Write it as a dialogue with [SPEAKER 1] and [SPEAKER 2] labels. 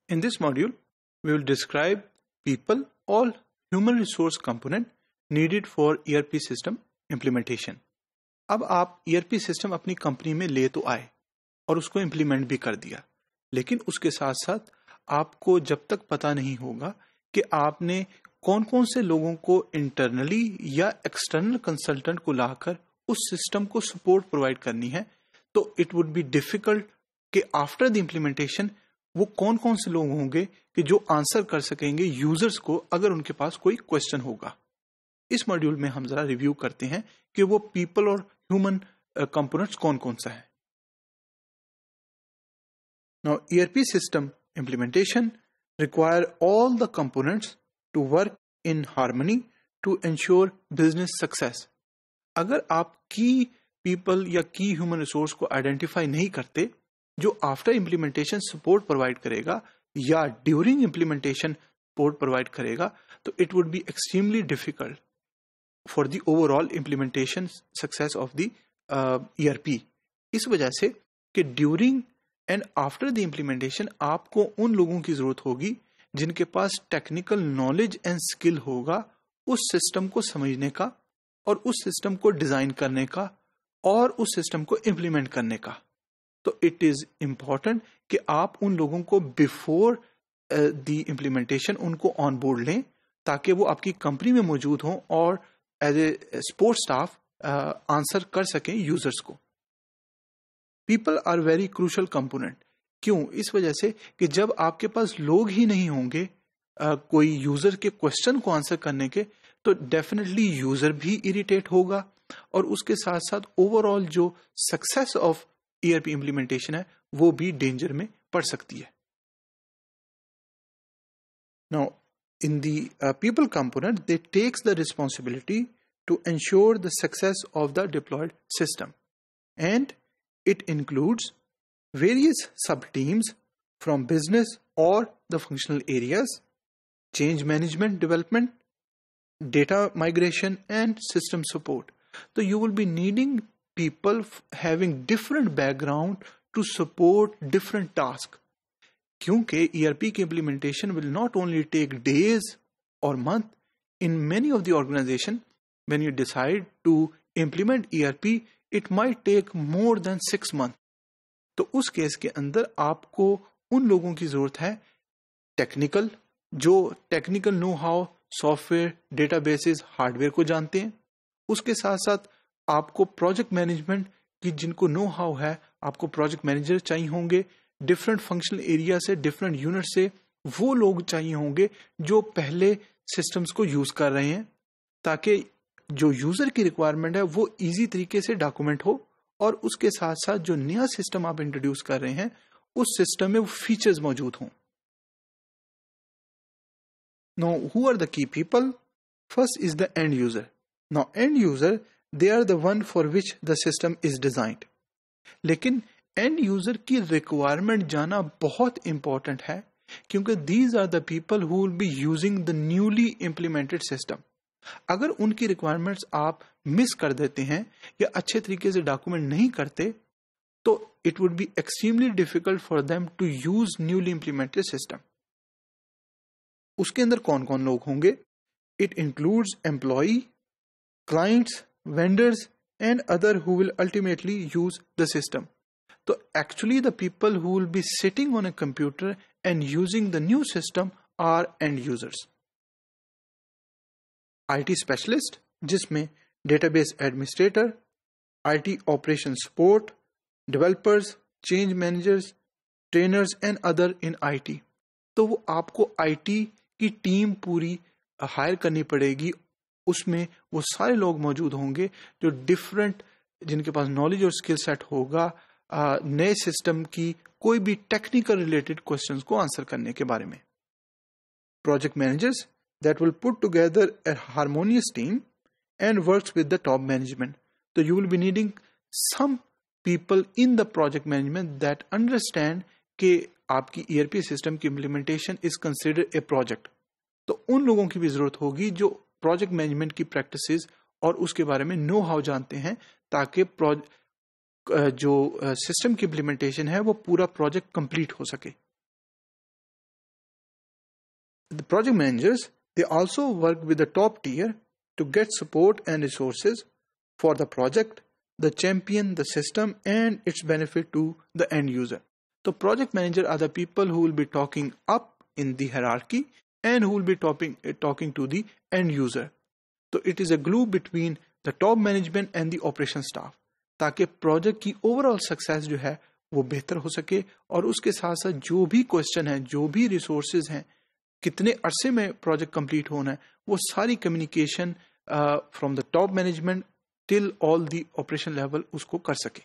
[SPEAKER 1] In this module, we will describe people or human resource component needed for ERP system implementation. अब आप ERP system अपनी company में ले तो आए और उसको इम्प्लीमेंट भी कर दिया, लेकिन उसके साथ साथ आपको जब तक पता नहीं होगा कि आपने कौन कौन से लोगों को इंटरनली या एक्सटर्नल कंसल्टेंट को लाकर उस सिस्टम को सपोर्ट प्रोवाइड करनी है, तो इट वुड बी डिफिकल्ट कि आफ्टर द इम्प्लीमेंटेशन वो कौन कौन से लोग होंगे कि जो आंसर कर सकेंगे यूजर्स को अगर उनके पास कोई क्वेश्चन होगा. इस मॉड्यूल में हम जरा रिव्यू करते हैं कि वो पीपल और ह्यूमन कंपोनेंट्स कौन कौन सा है. Now, ERP system implementation require all the components to work in harmony to ensure business success. अगर आप की पीपल या की ह्यूमन रिसोर्स को आइडेंटिफाई नहीं करते जो आफ्टर इम्प्लीमेंटेशन सपोर्ट प्रोवाइड करेगा या ड्यूरिंग इम्प्लीमेंटेशन सपोर्ट प्रोवाइड करेगा, तो it would be extremely difficult for the overall implementation success of the ERP. इस वजह से कि during and after the implementation आपको उन लोगों की जरूरत होगी जिनके पास टेक्निकल नॉलेज एंड स्किल होगा उस सिस्टम को समझने का और उस सिस्टम को डिजाइन करने का और उस सिस्टम को इम्प्लीमेंट करने का. तो इट इज इंपॉर्टेंट कि आप उन लोगों को बिफोर द इम्प्लीमेंटेशन उनको ऑन बोर्ड लें ताकि वो आपकी कंपनी में मौजूद हों और as a support staff answer कर सकें यूजर्स को. People are very crucial component. क्यों? इस वजह से कि जब आपके पास लोग ही नहीं होंगे कोई यूजर के क्वेश्चन को आंसर करने के, तो डेफिनेटली यूजर भी इरिटेट होगा और उसके साथ साथ ओवरऑल जो सक्सेस ऑफ ERP इम्प्लीमेंटेशन है वो भी डेंजर में पड़ सकती है. Now in the people component they takes the responsibility to ensure the success of the deployed system and it includes various sub-teams from business or the functional areas, change management development, data migration and system support. So you will be needing people having different background to support different tasks. क्योंकि ERP की implementation will not only take days or month. In many of the organization, when you decide to implement ERP, it might take more than 6 months. तो उस case के अंदर आपको उन लोगों की जरूरत है टेक्निकल, जो technical know how software databases hardware को जानते हैं. उसके साथ साथ आपको प्रोजेक्ट मैनेजमेंट की जिनको नो हाउ है, आपको प्रोजेक्ट मैनेजर चाहिए होंगे. डिफरेंट फंक्शनल एरिया से, डिफरेंट यूनिट से वो लोग चाहिए होंगे जो पहले सिस्टम्स को यूज कर रहे हैं, ताकि जो यूजर की रिक्वायरमेंट है वो इजी तरीके से डॉक्यूमेंट हो और उसके साथ साथ जो नया सिस्टम आप इंट्रोड्यूस कर रहे हैं उस सिस्टम में वो फीचर्स मौजूद हों. Now who are the key people? First is the end user. Now end user they are the one for which the system is designed. लेकिन एंड यूजर की रिक्वायरमेंट जाना बहुत इंपॉर्टेंट है क्योंकि these are the people who will be using the newly implemented system. अगर उनकी requirements आप miss कर देते हैं या अच्छे तरीके से डॉक्यूमेंट नहीं करते, तो it would be extremely difficult for them to use newly implemented system. उसके अंदर कौन कौन लोग होंगे? It includes employee, clients, vendors and other who will ultimately use the system. तो actually the people who will be sitting on a computer and using the new system are end users. IT specialist, जिसमें database administrator, IT operation support, developers, change managers, trainers and other in IT. तो वो आपको IT की team पूरी higher करनी पड़ेगी. उसमें वो सारे लोग मौजूद होंगे जो डिफरेंट, जिनके पास नॉलेज और स्किल सेट होगा नए सिस्टम की कोई भी टेक्निकल रिलेटेड क्वेश्चंस को आंसर करने के बारे में. Project managers that will put together a harmonious team and works with the top management. So you will be needing some people in the project management that understand कि आपकी ERP system की implementation is considered a project. तो उन लोगों की भी जरूरत होगी जो प्रोजेक्ट मैनेजमेंट की प्रैक्टिसेस और उसके बारे में नो हाउ जानते हैं, ताकि जो सिस्टम की इम्प्लीमेंटेशन है वो पूरा प्रोजेक्ट कंप्लीट हो सके. The project managers, they also work with the top tier to get support and resources for the project, the champion, the system, and its benefit to the end user. So project manager are the people who will be talking up in the hierarchy and who will be talking to the end user. So it is a glue between the top management and the operation staff, ताकि project की overall success जो है वो बेहतर हो सके, और उसके साथ साथ जो भी क्वेश्चन है, जो भी रिसोर्सेज हैं, कितने अरसे में प्रोजेक्ट कंप्लीट होना है, वो सारी communication from the top management till all the operation level उसको कर सके.